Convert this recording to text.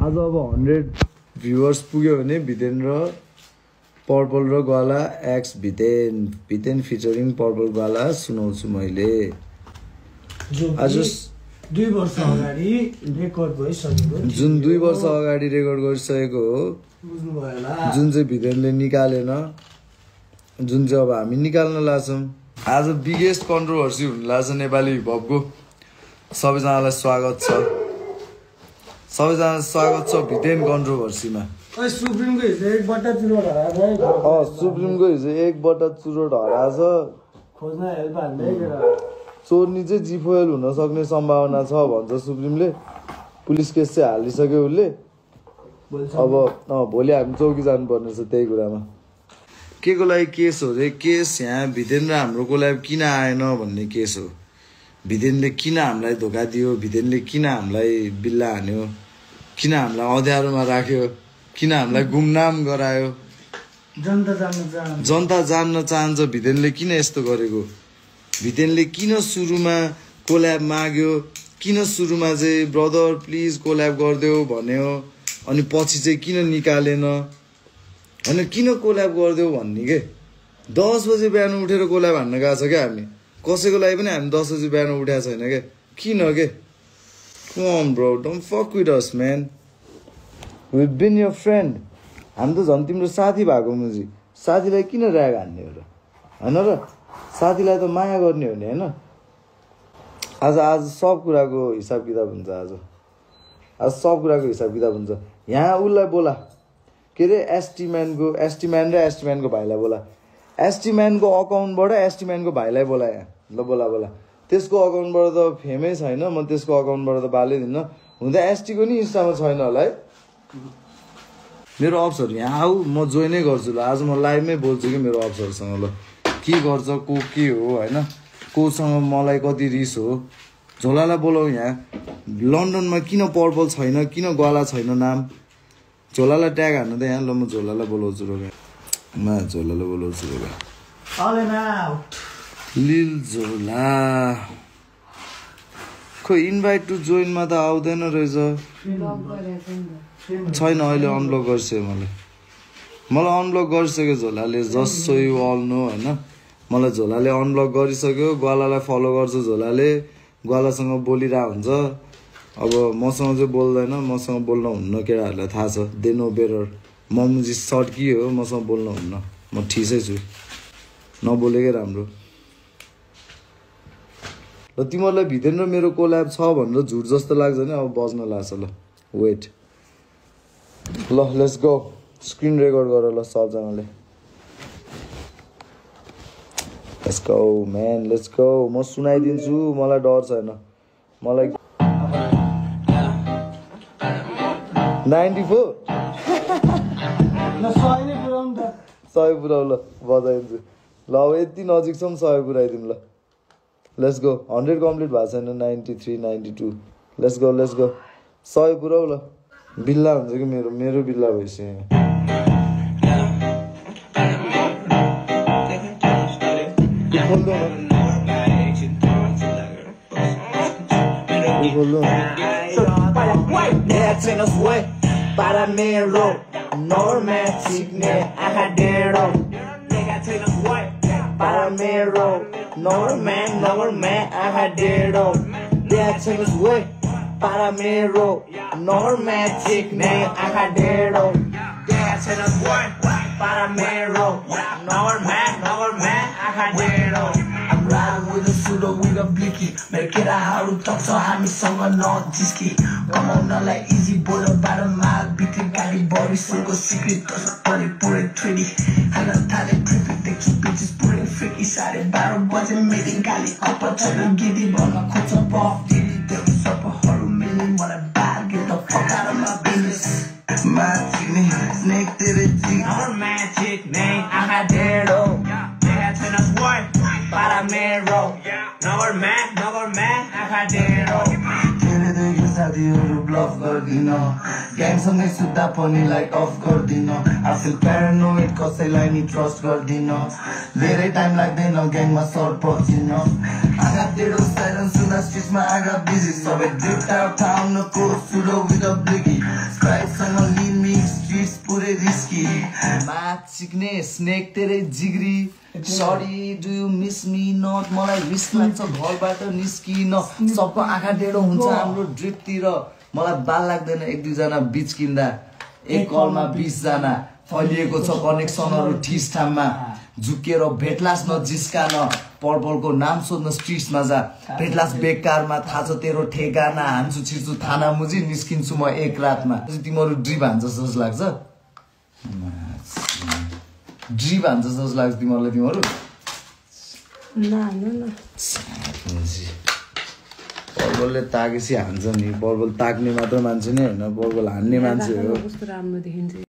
आज अब 100 भ्युअर्स पुग्यो भने भितेन्द्र पर्पल र ग्वाला एक्स भितेन फिचरिङ पर्पल ग्वाला सुनाउँछु मैले। आज 2 वर्ष अगाडि रेकर्ड भइसकेको, जुन 2 वर्ष अगाडि रेकर्ड गरिसकेको हो, बुझ्नुभयो होला। जुन चाहिँ भितेनले निकालेन, जुन चाहिँ अब हामी निकाल्न लाग्छौँ। आज बिगेस्ट कन्ट्रोभर्सी हुन लाग्छ नेपाली हिपहपको। सबैजनालाई स्वागत छ, सबैजनालाई स्वागत छ भितेन कन्ट्रोभर्सीमा। सुप्रिमको हिजो 1/4 चुरोट हराएको है। सुप्रिमको हिजो 1/4 चुरोट हराएछ। खोज्न हेल्प हाल्दै चोर्नी चाहिँ जिफोएल हुन सक्ने सम्भावना छ भन्छ सुप्रिमले। पुलिस केस चाहिँ हालिसक्यो उसले। अब भोलि हामी चौकी जानुपर्ने छ त्यही कुरामा। के को लागि केस हो रे? केस यहाँ भितेन र हाम्रो कोल्याब किन आएन भन्ने केस हो। भितेनले किन हामीलाई धोका दियो, भितेनले किन हामीलाई बिल्ला हान्यो, किन हामीलाई अँध्यारोमा राख्यो, किन हामीलाई गुमनाम गरायो। जनता जान्न चाहन्छ भितेनले किन यस्तो गरेको, भितेनले किन सुरुमा कोल्याब माग्यो, किन सुरुमा चाहिँ ब्रदर प्लिज कोल्याब गरिदेऊ भन्यो, अनि पछि चाहिँ किन निकालेन, होइन किन कोल्याब गरिदेऊ भन्ने के। 10 बजे बिहान उठेर कोल्याब हान्न गएको छ क्या हामी। कसैको लागि पनि हामी 10 बजे बिहान उठेको छैन क्या। किन के? Come on bro, don't fuck with us man, we been your friend. हामी त झन् तिम्रो साथी भएको मुजी। साथीलाई किन ऱ्याग हान्ने हो र, होइन र? साथीलाई त माया गर्ने हो नि, होइन? आज सब कुराको हिसाब किताब हुन्छ। आज सब कुराको हिसाब किताब हुन्छ। यहाँ उसलाई बोला, के अरे एस्टिम्यान र एस्टिम्यानको भाइलाई बोला। एस्टिम्यानको अकाउन्टबाट एस्टिम्यानको भाइलाई बोला यहाँ। ल बोला। त्यसको अकाउन्टबाट त फेमै छैन, म त्यसको अकाउन्टबाट त बालै दिन्न। हुँदा एसटीको नि इन्स्टामा छैन होला है। मेरो अप्सहरू यहाँ आऊ, म जोइनै गर्छु ल। आज म लाइभमै बोल्छु कि मेरो अप्सहरूसँग। ल के गर्छ, को के हो, होइन कोसँग मलाई कति रिस हो। झोलालाई बोलाऊ यहाँ। लन्डनमा किन पर्पल छैन, किन ग्वाला छैन नाम। झोलालाई ट्याग हान्नु त यहाँ। ल म झोलालाई बोलाउँछु रोगा, झोलालाई बोलाउँछु रोगा। लिल झोला खोइ इन्भाइट टु जोइनमा त आउँदैन रहेछ। छैन, अहिले अनब्लक गरिसक्यो मलाई अनब्लक गरिसक्यो झोलाले। Just so you all know, होइन मलाई झोलाले अनब्लक गरिसक्यो। ग्वालालाई फलो गर्छ झोलाले, ग्वालासँग बोलिरहेको हुन्छ। अब मसँग चाहिँ बोल्दैन, मसँग बोल्न हुन्न, केटाहरूलाई थाहा छ। They know better. म मुजी सर्ट के हो, मसँग बोल्न हुन्न, म ठिसै छु, नबोलेकै राम्रो। र तिमीहरूलाई भितेन र मेरो कोल्याब छ भनेर झुट जस्तो लाग्छ नि, अब बज्न लाग्छ। ल वेट, ल लेट्स गो। स्क्रिन रेकर्ड गर ल सबजनाले। Let's go man, let's go. म सुनाइदिन्छु, मलाई डर छैन। मलाई 94 100 पुऱ्याउ ल, बजाइदिन्छु ल। अब यति नजिक छौँ, 100 पुऱ्याइदिउँ ल। Let's go. 100 कम्प्लिट भएको छैन, 93 92। लेट्स गो 100 पुऱ्याउ ल। बिल्ला हुन्छ कि मेरो बिल्ला भइसक्यो। I'm riding with a pseudo with a blicky. मेरो केटाहरू तक्छ हामीसँग नजिस्की। कमाउनलाई इजी बोल्न बाह्र माल भित्री गाडी बरिसको सिक्रेट पनि पुरै ट्रेडी हाल्न थाले ट्रिपी देख्छु बिचेस पुरै फ्रिकी। 12:30 बजे मिटिङ गाली अपचर गिदी भन्न खोज्छ बफ दिदी त्यो सबहरू मिल्ने मलाई बार्गे त फकारमा बिजनेस magic name snake तेरे जी our magic name आहा डेढो para मेरो नगर म्यान आँखा डेढो तेरे देखि साथीहरू ब्लफ गर्दिन ग्याङसँगै सुत्दा पनि लाइट अफ गर्दिन I feel paranoid कसैलाई नि ट्रस्ट गर्दिन धेरै टाइम लाग्दैन ग्याङमा सर पर्छिन आँखा डेढो साइरन सुन्दा स्ट्रिटमा आँखा बिजी सबै ड्रिफ्ट आउट टाउनको सुडो विथ अ ब्लिकी स्काई सिक्ने स्नेक तेरै जिग्री sorry do you miss me not मलाई रिस लाग्छ घरबाट निस्किन सबको आँखा टेढो हुन्छ हाम्रो ड्रिपतिर मलाई बाल लाग्दैन 1-2 जना बीच किन्दा एक कलमा 20 जना फैलिएको छ कनेक्सनहरू ठिस ठाममा झुकेर भेटलास नजिस्कान पर्पलको नाम सोध्न स्ट्रिट्समा जा भेटलास बेकारमा थाहा छ तेरो ठेगाना हान्छु छिर्छु थाना मुजी निस्किन्छु म एक रातमा तिमीहरू ड्रिप हान्छ जस्तो लाग्छ ड्रिप हान्छ जस्तो लाग्छ तिमीहरूलाई तिमीहरू पर्पलले ताकेपछि हान्छ नि पर्पल ताक्ने मात्र मान्छे नै होइन पर्पल हान्ने मान्छे हो